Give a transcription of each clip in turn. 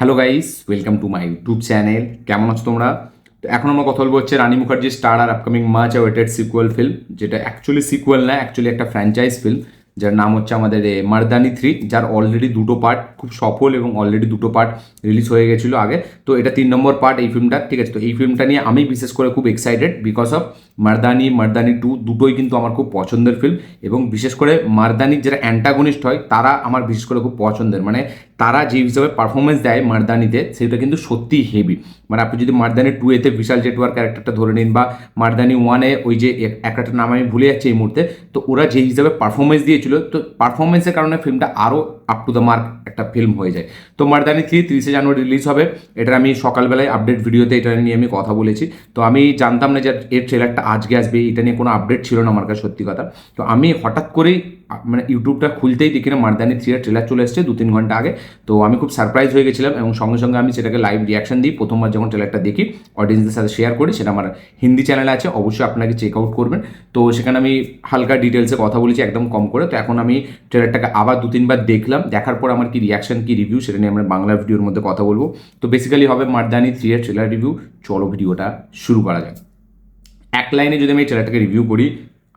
Hello guys, welcome to my YouTube channel. কেমন আছো তোমরা? তো এখন আমরা কথা বলবো হচ্ছে রানী মুখার্জি স্টার আর upcoming much awaited sequel film, যেটা অ্যাকচুয়ালি সিকুয়েল না, অ্যাকচুয়ালি একটা ফ্র্যাঞ্চাইজ ফিল্ম, যার নাম হচ্ছে আমাদের মার্দানি 3, যার অলরেডি দুটো পার্ট খুব সফল এবং অলরেডি দুটো পার্ট রিলিজ হয়ে গেছিলো আগে। তো এটা 3 নম্বর পার্ট এই ফিল্মটা, ঠিক আছে? তো এই ফিল্মটা নিয়ে আমি বিশেষ করে খুব এক্সাইটেড বিকজ অফ মার্দানি 2 দুটোই কিন্তু আমার খুব পছন্দের ফিল্ম। এবং বিশেষ করে মার্দানির যারা অ্যান্টাগনিস্ট হয় তারা আমার বিশেষ করে খুব পছন্দের, মানে তারা যে হিসাবে পারফরমেন্স দেয় মার্দানিতে সেটা কিন্তু সত্যিই হেভি। মানে আপনি যদি মার্দানি 2 বিশাল জেটওয়ার ক্যারেক্টারটা ধরে নিন, বা মার্দানি 1 ওই যে একটা নাম আমি ভুলে যাচ্ছি এই মুহূর্তে, তো ওরা যে হিসাবে পারফরমেন্স দিয়েছিল, তো পারফরমেন্সের কারণে ফিল্মটা আরও আপ টু দ্য মার্ক একটা ফিল্ম হয়ে যায়। তো মার্দানি 3 30শে জানুয়ারি রিলিজ হবে। এটার আমি সকালবেলায় আপডেট ভিডিওতে এটা নিয়ে আমি কথা বলেছি। তো আমি জানতাম না যে এর ট্রেলারটা আজকে আসবে, এটা নিয়ে কোনো আপডেট ছিল না আমার কাছে, সত্যি কথা। তো আমি হঠাৎ করেই মানে ইউটিউবটা খুলতেই দেখি না মার্দানি 3 ট্রেলার চলে এসেছে 2-3 ঘন্টা আগে। তো আমি খুব সারপ্রাইজ হয়ে গেছিলাম এবং সঙ্গে সঙ্গে আমি সেটাকে লাইভ রিয়াকশন দিই। প্রথমবার যখন ট্রেলারটা দেখি অডিয়েন্সদের সাথে শেয়ার করি, সেটা আমার হিন্দি চ্যানেলে আছে, অবশ্যই আপনাকে চেক আউট করবেন। তো সেখানে আমি হালকা ডিটেলসে কথা বলেছি, একদম কম করে। তো এখন আমি ট্রেলারটাকে আবার 2-3 বার দেখলাম, দেখার পর আমার কি রিয়াকশন, কি রিভিউ, সেটা নিয়ে আমরা বাংলা ভিডিওর মধ্যে কথা বলবো। তো বেসিক্যালি হবে মার্দানি 3 ট্রেলার রিভিউ। চলো ভিডিওটা শুরু করা যাক। এক লাইনে যদি আমি এই ট্রেলারটাকে রিভিউ করি,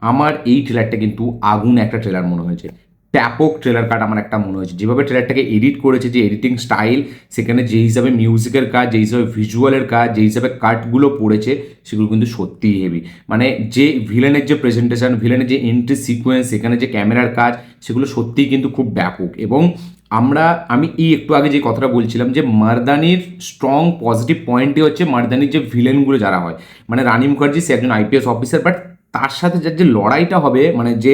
আমার এই ট্রেলারটা কিন্তু আগুন একটা ট্রেলার মনে হয়েছে। ব্যাপক ট্রেলার কাট আমার একটা মনে হয়েছে, যেভাবে ট্রেলারটাকে এডিট করেছে, যে এডিটিং স্টাইল, সেখানে যে হিসাবে মিউজিকের কাজ, যে হিসাবে ভিজুয়ালের কাজ, যে হিসাবে কাটগুলো পড়েছে, সেগুলো কিন্তু সত্যিই হেভি। মানে যে ভিলেনের যে প্রেজেন্টেশন, ভিলেনের যে এন্ট্রি সিকোয়েন্স, সেখানে যে ক্যামেরার কাজ, সেগুলো সত্যিই কিন্তু খুব ব্যাপক। এবং আমি এই একটু আগে যে কথাটা বলছিলাম, যে মার্দানির স্ট্রং পজিটিভ পয়েন্টই হচ্ছে মার্দানির যে ভিলেনগুলো যারা হয়, মানে রানী মুখার্জি সে একজন আইপিএস অফিসার, বাট তার সাথে যার যে লড়াইটা হবে, মানে যে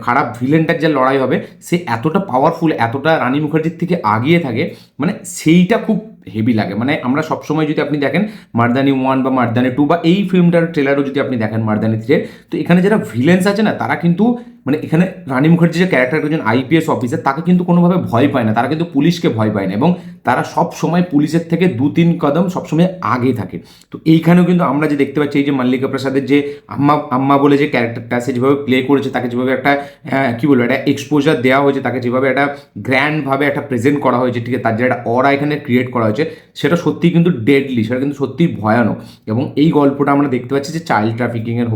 খারাপ ভিলেনটার যে লড়াই হবে, সে এতটা পাওয়ারফুল, এতটা রানী মুখার্জির থেকে আগিয়ে থাকে, মানে সেইটা খুব হেভি লাগে। মানে আমরা সবসময় যদি আপনি দেখেন মার্দানি 1 বা মার্দানি 2 বা এই ফিল্মটার ট্রেলারও যদি আপনি দেখেন মার্দানি 3, তো এখানে যারা ভিলেন্স আছে না, তারা কিন্তু মানে এখানে রানী মুখার্জি যে ক্যারেক্টার, একজন আইপিএস অফিসার, তাকে কিন্তু কোনোভাবে ভয় পায় না, তারা কিন্তু পুলিশকে ভয় পায় না, এবং তারা সব সময় পুলিশের থেকে 2-3 কদম সবসময় আগে থাকে। তো এইখানেও কিন্তু আমরা যে দেখতে পাচ্ছি, এই যে মল্লিকা প্রসাদের যে আম্মা আম্মা বলে যে ক্যারেক্টারটা, সে যেভাবে প্লে করেছে, তাকে যেভাবে একটা কী বলবো, একটা এক্সপোজার দেওয়া হয়েছে, তাকে যেভাবে একটা গ্র্যান্ডভাবে একটা প্রেজেন্ট করা হয়েছে, ঠিক আছে, তার যে একটা অরা এখানে ক্রিয়েট করা হয়েছে, সেটা সত্যিই কিন্তু ডেডলি, সেটা কিন্তু সত্যিই ভয়ানক। এবং এই গল্পটা আমরা দেখতে পাচ্ছি যে চাইল্ড ট্রাফিকিংয়ের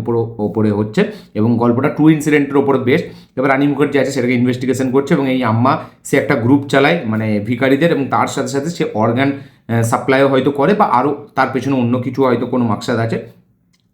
ওপরে হচ্ছে, এবং গল্পটা ট্রু ইনসিডেন্টের ওপরে বেস্ট। এবার রানী মুখার্জি আছে, সেটাকে ইনভেস্টিগেশন করছে, এবং এই আম্মা সে একটা গ্রুপ চালায় মানে ভিখারিদের, এবং তার সাথে সাথে সে অর্গান সাপ্লাইও হয়তো করে, বা আরও তার পেছনে অন্য কিছু হয়তো কোনো মাকসাদ আছে।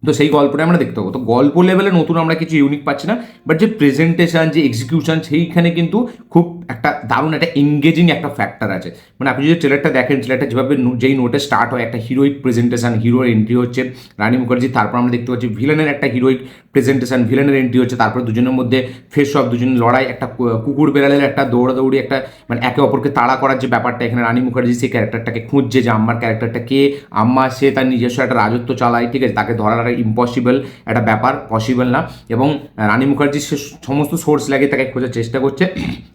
তো সেই গল্পটা আমরা দেখতে পাবো। তো গল্প লেভেলে নতুন আমরা কিছু ইউনিক পাচ্ছি না, বাট যে প্রেজেন্টেশন, যে এক্সিকিউশন, সেইখানে কিন্তু খুব একটা দারুণ একটা এঙ্গেজিং একটা ফ্যাক্টর আছে। মানে আপনি যদি ট্রেলারটা দেখেন, ট্রেলারটা যেভাবে যেই নোটে স্টার্ট হয়, একটা হিরোইক প্রেজেন্টেশন, হিরোর এন্ট্রি হচ্ছে রানী মুখার্জি, তারপর আমরা দেখতে পাচ্ছি ভিলেনের একটা হিরোইক প্রেজেন্টেশন, ভিলেনের এন্ট্রি হচ্ছে, তারপর দুজনের মধ্যে ফেস অফ, দুজন লড়াই, একটা কুকুর বেড়ালের একটা দৌড়াদৌড়ি, একটা মানে একে অপরকে তাড়া করার যে ব্যাপারটা, এখানে রানী মুখার্জি সেই ক্যারেক্টারটাকে খুঁজছে, যে আম্মার ক্যারেক্টারটা কে, আম্মা সে তার নিজস্ব একটা রাজত্ব চালায়, ঠিক আছে, তাকে ধরার ইম্পসিবল একটা ব্যাপার, পসিবল না। এবং রানী মুখার্জি সে সমস্ত সোর্স লাগিয়ে তাকে খোঁজার চেষ্টা করছে,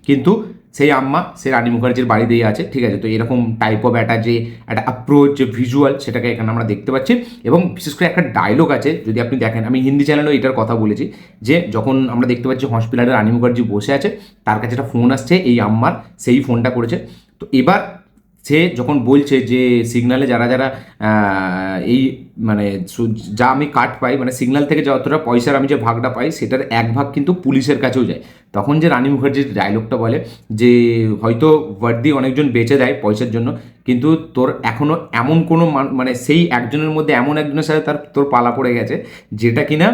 কিন্তু সেই আম্মা সে রানী মুখার্জির বাড়িতেই আছে, ঠিক আছে। তো এরকম টাইপ অফ একটা যে একটা অ্যাপ্রোচ, যে ভিজুয়াল, সেটাকে এখানে আমরা দেখতে পাচ্ছি। এবং বিশেষ করে একটা ডায়লগ আছে, যদি আপনি দেখেন, আমি হিন্দি চ্যানেলেও এটার কথা বলেছি, যে যখন আমরা দেখতে পাচ্ছি হসপিটালে রানী মুখার্জি বসে আছে, তার কাছে একটা ফোন আসছে এই আম্মার, সেই ফোনটা করেছে। তো এবার সে যখন বলছে যে সিগনালে যারা যারা এই মানে যা আমি কাট পাই, মানে সিগন্যাল থেকে যতটা পয়সার আমি যে ভাগটা পাই, সেটার 1 ভাগ কিন্তু পুলিশের কাছেও যায়। তখন যে রানী মুখার্জির ডায়লগটা বলে, যে হয়তো ওয়ার্দি অনেকজন বেঁচে দেয় পয়সার জন্য, কিন্তু তোর এখনও এমন কোনো মানে সেই একজনের মধ্যে এমন একজনের সাথে তোর পালা পড়ে গেছে, যেটা কিনা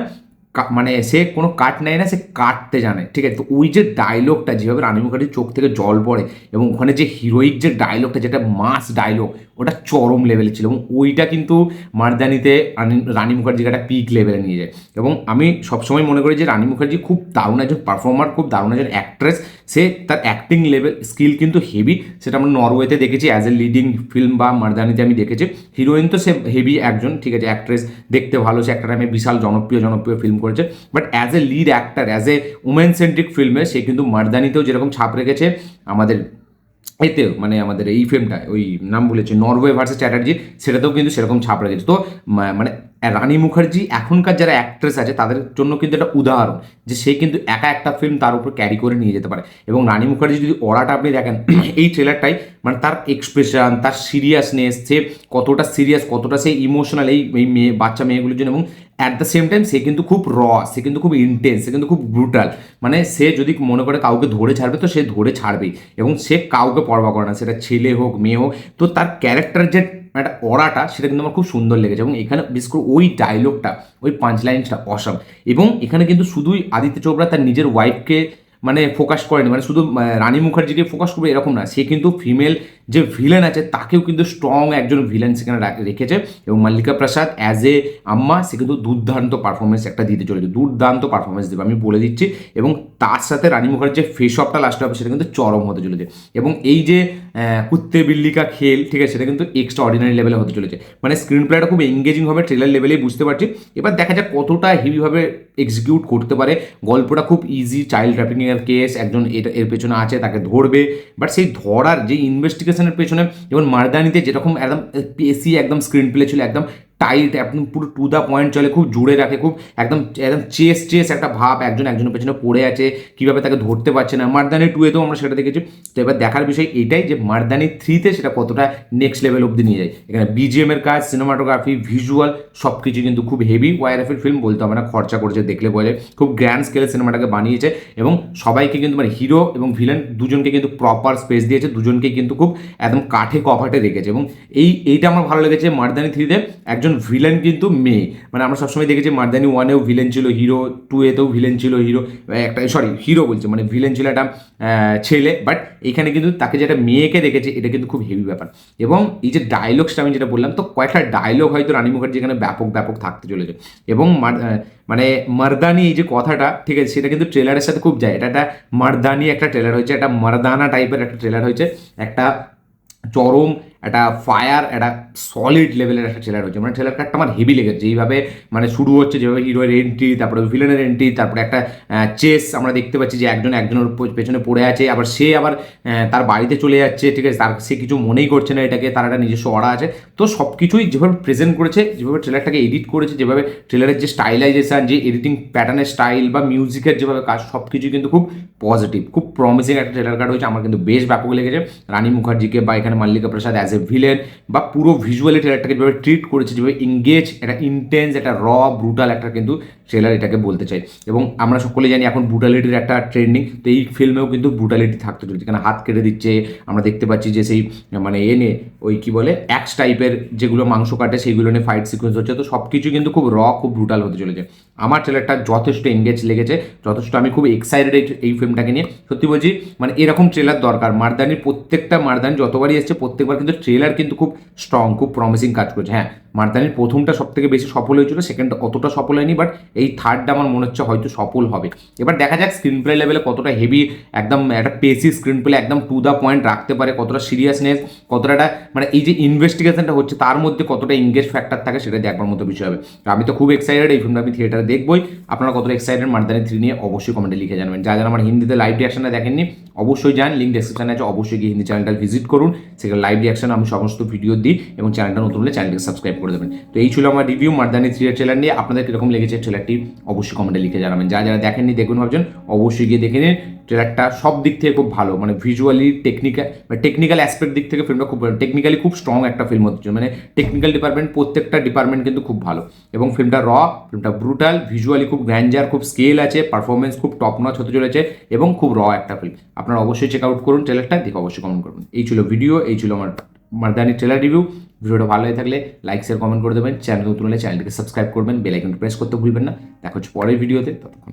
মানে সে কোনো কাট নেয় না, সে কাটতে জানে, ঠিক আছে। তো ওই যে ডায়লগটা, যেভাবে রানী মুখার্জির চোখ থেকে জল পড়ে, এবং ওখানে যে হিরোইক যে ডায়লগটা, যেটা মাস ডায়লগ, ওটা চরম লেভেলে ছিল, এবং ওইটা কিন্তু মার্দানিতে রানী মুখার্জিকে একটা পিক লেভেলে নিয়ে যায়। এবং আমি সবসময় মনে করি যে রানী মুখার্জি খুব দারুণ একজন পারফর্মার, খুব দারুণ একজন অ্যাক্ট্রেস। সে তার অ্যাক্টিং লেভেল স্কিল কিন্তু হেভি, সেটা আমরা নরওয়েতে দেখেছি অ্যাজ এ লিডিং ফিল্ম, বা মার্দানিতে আমি দেখেছি। হিরোইন তো সে হেভি একজন, ঠিক আছে, অ্যাক্ট্রেস, দেখতে ভালো, সে একটা টাইমে বিশাল জনপ্রিয় ফিল্ম করেছে, but as a lead actor, as a women centric ফিল্মে সে কিন্তু মার্দানিতেও যেরকম ছাপ রেখেছে, আমাদের এতেও মানে আমাদের এই ফিল্মটা ওই নাম বলেছে নরওয়ে ভার্সেস চ্যাটার্জি, সেটাতেও কিন্তু সেরকম ছাপ রেখেছে। তো মানে রানী মুখার্জি এখনকার যারা অ্যাক্ট্রেস আছে তাদের জন্য কিন্তু একটা উদাহরণ, যে সে কিন্তু একা একটা ফিল্ম তার উপর ক্যারি করে নিয়ে যেতে পারে। এবং রানী মুখার্জি যদি অরাটা আপনি দেখেন এই ট্রেলারটাই, মানে তার এক্সপ্রেশন, তার সিরিয়াসনেস, সে কতটা সিরিয়াস, কতটা সে ইমোশনাল এই মেয়ে বাচ্চা মেয়েগুলোর জন্য, এবং অ্যাট দ্য সেম টাইম সে কিন্তু খুব সে কিন্তু খুব ইন্টেন্স, সে কিন্তু খুব ব্রুটাল। মানে সে যদি মনে করে কাউকে ধরে ছাড়বে তো সে ধরে ছাড়বেই, এবং সে কাউকে পরোয়া করে না, সেটা ছেলে হোক মেয়ে হোক। তো তার ক্যারেক্টার যে একটা অরাটা, সেটা কিন্তু আমার খুব সুন্দর লেগেছে। এবং এখানে বিশেষ করে ওই ডায়লগটা, ওই পাঁচ লাইনসটা অসাম। এবং এখানে কিন্তু শুধুই আদিত্য চোপড়া তার নিজের ওয়াইফকে মানে ফোকাস করেনি, মানে শুধু রানী মুখার্জিকে ফোকাস করবে এরকম না, সে কিন্তু ফিমেল যে ভিলেন আছে তাকেও কিন্তু স্ট্রং একজন ভিলেন সেখানে রেখেছে। এবং মল্লিকা প্রসাদ অ্যাজ এ আম্মা, সে কিন্তু দুর্দান্ত পারফরমেন্স একটা দিতে চলেছে, দুর্দান্ত পারফরমেন্স দেবে আমি বলে দিচ্ছি। এবং তার সাথে রানী মুখার্জির ফেস অফটা লাস্টে হবে, সেটা কিন্তু চরম হতে চলেছে। এবং এই যে কুত্তে বিল্লিকা খেল, ঠিক আছে, সেটা কিন্তু এক্সট্রা অর্ডিনারি লেভেলে হতে চলেছে। মানে স্ক্রিন প্লেটা খুব এঙ্গেজিং হবে, ট্রেলার লেভেলেই বুঝতে পারছি। এবার দেখা যাক কতটা হেভিভাবে এক্সিকিউট করতে পারে। গল্পটা খুব ইজি, চাইল্ড ট্রাফিকিংয়ের কেস, একজন এর পেছনে আছে, তাকে ধরবে। বাট সেই ধরার যে ইনভেস্টিগেশনের পেছনে, যেমন মারদানিতে যেরকম একদম পেসি একদম স্ক্রিন প্লে ছিল, একদম টাইট, একদম পুরো টু দ্য পয়েন্ট চলে, খুব জুড়ে রাখে, খুব একদম একদম চেস একটা ভাব, একজনের পেছনে পড়ে আছে, কীভাবে তাকে ধরতে পারছে না। মারদানি 2-এতেও আমরা সেটা দেখেছি। তো এবার দেখার বিষয় এটাই যে মারদানি 3-তে সেটা কতটা নেক্সট লেভেল অবধি নিয়ে যায়। এখানে বিজিএম এর কাজ, সিনেমাটোগ্রাফি, ভিজুয়াল সব কিছু কিন্তু খুব হেভি। ওয়াইআরএফের ফিল্ম বলতে হবে না, খরচা করেছে দেখলে বলে, খুব গ্র্যান্ড স্কেলে সিনেমাটাকে বানিয়েছে। এবং সবাইকে কিন্তু মানে হিরো এবং ভিলেন দুজনকে কিন্তু প্রপার স্পেস দিয়েছে, দুজনকে কিন্তু খুব একদম কাঠে কপাটে রেখেছে। এবং এইটা আমার ভালো লেগেছে। মারদানি 3-তে একজন ভিলেন কিন্তু মেয়ে, মানে আমরা সবসময় দেখেছি মারদানি 1-এও ভিলেন ছিল হিরো, 2-এতেও ভিলেন ছিল হিরো, একটা হিরো বলছে মানে ভিলেন ছিল একটা ছেলে। বাট এখানে কিন্তু তাকে যেটা মেয়েকে দেখেছে, এটা কিন্তু খুব হেভি ব্যাপার। এবং এই যে ডায়লগসটা আমি যেটা বললাম, তো কয়েকটা ডায়লগ হয়তো রানী মুখার্জি এখানে ব্যাপক থাকতে চলেছে। এবং মানে মারদানি এই যে কথাটা, ঠিক আছে, সেটা কিন্তু ট্রেলারের সাথে খুব যায়। এটা একটা মারদানি একটা ট্রেলার হয়েছে, একটা মারদানা টাইপের একটা ট্রেলার হয়েছে, একটা চরম একটা ফায়ার, একটা সলিড লেভেলের একটা ট্রেলার হচ্ছে। মানে ট্রেলার কাটটা আমার হেভি লেগেছে, যেইভাবে মানে শুরু হচ্ছে, যেভাবে হিরোয়ের এন্ট্রি, তারপরে ভিলেনের এন্ট্রি, তারপরে একটা চেস আমরা দেখতে পাচ্ছি যে একজনের পেছনে পড়ে আছে, আবার সে আবার তার বাড়িতে চলে যাচ্ছে, ঠিক আছে, সে কিছু মনেই করছে না এটাকে, তার একটা নিজস্ব অরা আছে। তো সব কিছুই যেভাবে প্রেজেন্ট করেছে, যেভাবে ট্রেলারটাকে এডিট করেছে, যেভাবে ট্রেলারের যে স্টাইলাইজেশন, যে এডিটিং প্যাটার্নের স্টাইল বা মিউজিকের যেভাবে কাজ, সব কিছুই কিন্তু খুব পজিটিভ, খুব প্রমিসিং একটা ট্রেলার কাট হয়েছে। আমার কিন্তু বেশ ব্যাপক লেগেছে রানী মুখার্জিকে বা এখানে মল্লিকা প্রসাদ অ্যাজ এ ভিলেন, বা পুরো ভিজুয়ালি ট্রেলারটাকে যেভাবে ট্রিট করেছে, যেভাবে ইংগেজ, একটা ইন্টেন্স, একটা ব্রুটাল একটা কিন্তু ট্রেলার এটাকে বলতে চাই। এবং আমরা সকলে জানি এখন ব্রুটালিটির একটা ট্রেন্ডিং, তো এই ফিল্মেও কিন্তু ব্রুটালিটি থাকতে চলেছে, এখানে হাত কেটে দিচ্ছে, আমরা দেখতে পাচ্ছি যে সেই মানে নিয়ে ওই কী বলে অ্যাক্স টাইপের যেগুলো মাংস কাটে সেইগুলো নিয়ে ফাইট সিকোয়েন্স হচ্ছে। তো সব কিছু কিন্তু খুব খুব ব্রুটাল হতে চলেছে। আমার ট্রেলারটা যথেষ্ট এঙ্গেজ লেগেছে, যথেষ্ট আমি খুব এক্সাইটেড এই ফিল্মটাকে নিয়ে। সত্যি বলছি, মানে এরকম ট্রেলার দরকার। মারদানির প্রত্যেকটা মারদানি যতবারই এসছে প্রত্যেকবার কিন্তু ট্রেলার কিন্তু খুব স্ট্রং, খুব প্রমিসিং কাজ করছে। হ্যাঁ, মারদানির প্রথমটা সব থেকে বেশি সফল হয়েছিল, সেকেন্ডটা অতটা সফল হয়নি, বাট এই থার্ডটা আমার মনে হচ্ছে হয়তো সফল হবে। এবার দেখা যাক স্ক্রিন প্লে লেভেলে কতটা হেভি, একদম একটা পেসি স্ক্রিন প্লে, একদম টু দ্য পয়েন্ট রাখতে পারে, কতটা সিরিয়াসনেস, কতটা মানে এই যে ইনভেস্টিগেশনটা হচ্ছে তার মধ্যে কতটা এঙ্গেজ ফ্যাক্টর থাকে, সেটা দেখবার মতো বিষয় হবে। আমি তো খুব এক্সাইটেড, এই ফিল্মটা আমি থিয়েটারে দেখবই। আপনারা কতটা এক্সাইটেড মারদানি 3 নিয়ে অবশ্যই কমেন্টে লিখে জানাবেন। যারা আমার হিন্দিতে লাইভ রিয়াকশনটা দেখেননি অবশ্যই যান, লিঙ্ক ডেসক্রিপশনে আছে, অবশ্যই গিয়ে হিন্দি চ্যানেলটা ভিজিট করুন। সেখানে লাইভ রিয়াকশন আমি সমস্ত ভিডিও দিই, এবং চ্যানেলটা নতুন হলে চ্যানেলটিকে সাবস্ক্রাইব করে দেবেন। তো এই ছিল আমার রিভিউ মারদানি 3 ট্রেলার নিয়ে। আপনাদের কীরকম লেগেছে ট্রেলারটি অবশ্যই কমেন্টে লিখে জানাবেন। যারা দেখেননি দেখুন ভাবছেন অবশ্যই গিয়ে দেখে নিন। ট্রেলারটা সব দিক থেকে খুব ভালো, মানে ভিজুয়ালি, টেকনিক্যাল অ্যাসপেক্ট দিক থেকে ফিল্মটা খুব টেকনিক্যালি খুব স্ট্রং একটা ফিল্ম হচ্ছে। মানে টেকনিক্যাল ডিপার্টমেন্ট, প্রত্যেকটা ডিপার্টমেন্ট কিন্তু খুব ভালো। এবং ফিল্মটা ফিল্মটা ব্রুটাল, ভিজুয়ালি খুব গ্র্যান্ডার, খুব স্কেল আছে, পারফরমেন্স খুব টপ নচ হতে চলেছে, এবং খুব একটা ফিল্ম। আপনারা অবশ্যই চেক আউট করুন ট্রেলারটা, দেখে অবশ্যই কমেন্ট করবেন। এই ছিল ভিডিও, এই ছিল আমার মারদানি ট্রেলার রিভিউ। ভিডিওটা ভালো হয়ে থাকলে লাইক শেয়ার কমেন্ট করে দেবেন, চ্যানেল নতুন হলে চ্যানেলটিকে সাবস্ক্রাইব করবেন, বেল আইকনটি প্রেস করতে ভুলবেন না। দেখা হচ্ছে পরের ভিডিওতে, ততক্ষণ।